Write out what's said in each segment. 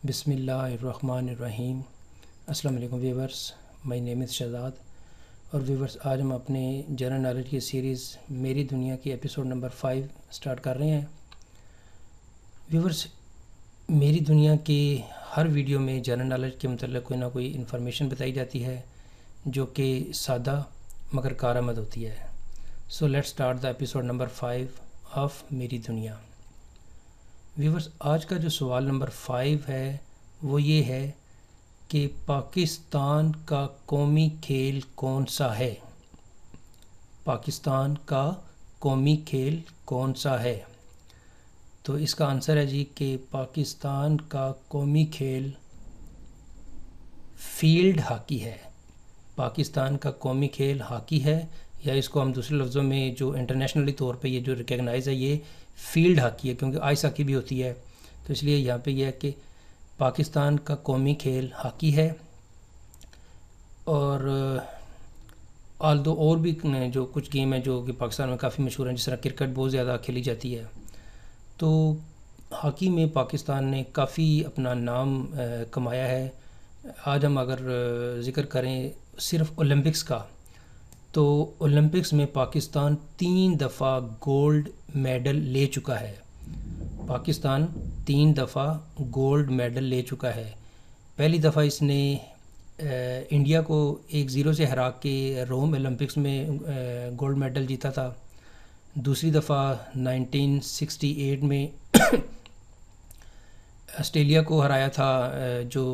بسم اللہ الرحمن الرحیم۔ السلام علیکم ویورز، مائی نیم از شہزاد۔ اور ویورز، آج ہم اپنے جنرل نالج کی سیریز میری دنیا کی ایپیسوڈ نمبر 5 سٹارٹ کر رہے ہیں۔ ویورز، میری دنیا کے ہر ویڈیو میں جنرل نالج کے متعلق کوئی نہ کوئی انفارمیشن بتائی جاتی ہے جو کہ سادہ مگر کارآمد ہوتی ہے۔ So let start the episode number 5 of میری دنیا۔ ویورز، آج کا جو سوال نمبر 5 ہے وہ یہ ہے کہ پاکستان کا قومی کھیل کون سا ہے؟ پاکستان کا قومی کھیل کون سا ہے؟ تو اس کا آنسر ہے جی کہ پاکستان کا قومی کھیل فیلڈ ہاکی ہے۔ پاکستان کا قومی کھیل ہاکی ہے، یا اس کو ہم دوسرے لفظوں میں جو انٹرنیشنلی طور پہ یہ جو ریکگنائز ہے یہ فیلڈ ہاکی ہے، کیونکہ آئس ہاکی بھی ہوتی ہے، تو اس لیے یہاں پہ یہ ہے کہ پاکستان کا قومی کھیل ہاکی ہے۔ اور اور بھی جو کچھ گیم ہیں جو کہ پاکستان میں کافی مشہور ہیں، جس طرح کرکٹ بہت زیادہ کھیلی جاتی ہے، تو ہاکی میں پاکستان نے کافی اپنا نام کمایا ہے۔ آج ہم اگر ذکر کریں صرف اولمپکس کا، تو اولمپکس میں پاکستان 3 دفعہ گولڈ میڈل لے چکا ہے۔ پاکستان 3 دفعہ گولڈ میڈل لے چکا ہے۔ پہلی دفعہ اس نے انڈیا کو 1-0 سے ہرا کے روم اولمپکس میں گولڈ میڈل جیتا تھا۔ دوسری دفعہ 1968 میں آسٹریلیا کو ہرایا تھا جو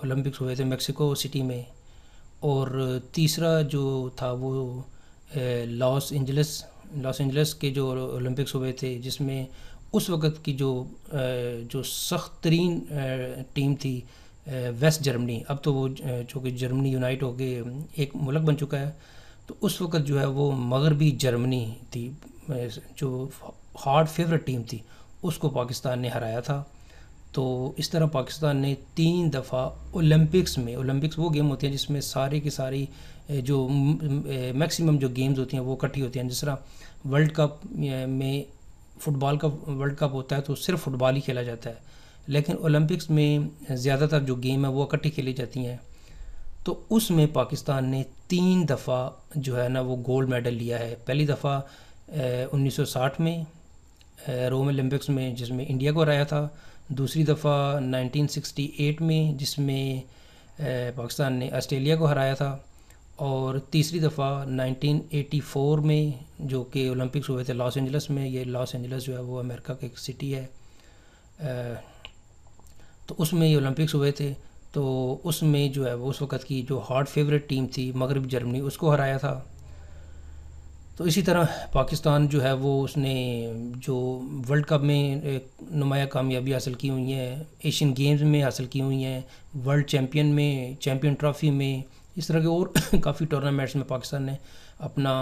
اولمپکس ہوئے تھے میکسیکو سٹی میں۔ اور تیسرا جو تھا وہ لاس اینجلس کے جو اولمپکس ہوئے تھے، جس میں اس وقت کی جو سخت ترین ٹیم تھی ویسٹ جرمنی، اب تو وہ چونکہ جرمنی یونائٹ ہو کے ایک ملک بن چکا ہے، تو اس وقت جو ہے وہ مغربی جرمنی تھی جو ہارڈ فیورٹ ٹیم تھی، اس کو پاکستان نے ہرایا تھا۔ تو اس طرح پاکستان نے 3 دفعہ اولمپکس وہ گیم ہوتی ہیں جس میں سارے کی ساری جو میکسیمم جو گیمز ہوتی ہیں وہ اکٹھی ہوتی ہیں۔ جس طرح ورلڈ کپ میں فٹ بال کا ورلڈ کپ ہوتا ہے تو صرف فٹ بال ہی کھیلا جاتا ہے، لیکن اولمپکس میں زیادہ تر جو گیم ہیں وہ اکٹھی کھیلی جاتی ہیں۔ تو اس میں پاکستان نے 3 دفعہ جو ہے نا وہ گولڈ میڈل لیا ہے۔ پہلی دفعہ 1960 میں روم اولمپکس میں، جس میں انڈیا کو ہرایا تھا۔ دوسری دفعہ 1968 میں، جس میں پاکستان نے آسٹریلیا کو ہرایا تھا۔ اور تیسری دفعہ 1984 میں جو کہ اولمپکس ہوئے تھے لاس اینجلس میں۔ یہ لاس اینجلس جو ہے وہ امریکہ کی ایک سٹی ہے، تو اس میں یہ اولمپکس ہوئے تھے۔ تو اس میں جو ہے وہ اس وقت کی جو ہارڈ فیورٹ ٹیم تھی مغرب جرمنی، اس کو ہرایا تھا۔ تو اسی طرح پاکستان جو ہے وہ اس نے جو ورلڈ کپ میں ایک نمایاں کامیابی حاصل کی ہوئی ہیں، ایشین گیمز میں حاصل کی ہوئی ہیں، ورلڈ چیمپئن میں، چیمپئن ٹرافی میں، اس طرح کے اور کافی ٹورنامنٹس میں پاکستان نے اپنا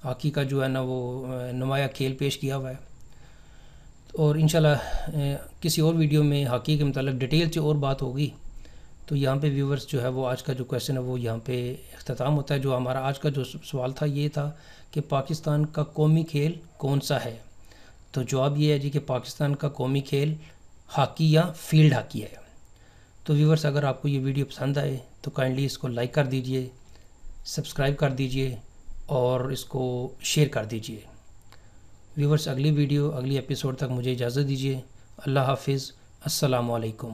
ہاکی کا جو ہے نا وہ نمایاں کھیل پیش کیا ہوا ہے۔ اور انشاءاللہ کسی اور ویڈیو میں ہاکی کے متعلق ڈیٹیل سے اور بات ہوگی۔ تو یہاں پہ ویورز جو ہے وہ آج کا جو کویسچن ہے وہ یہاں پہ اختتام ہوتا ہے۔ جو ہمارا آج کا جو سوال تھا یہ تھا کہ پاکستان کا قومی کھیل کون سا ہے؟ تو جواب یہ ہے جی کہ پاکستان کا قومی کھیل ہاکی یا فیلڈ ہاکی ہے۔ تو ویورز، اگر آپ کو یہ ویڈیو پسند آئے تو کائنڈلی اس کو لائک کر دیجئے، سبسکرائب کر دیجئے اور اس کو شیئر کر دیجئے۔ ویورز، اگلی ایپیسوڈ تک مجھے اجازت دیجئے۔ اللہ حافظ، السلام علیکم۔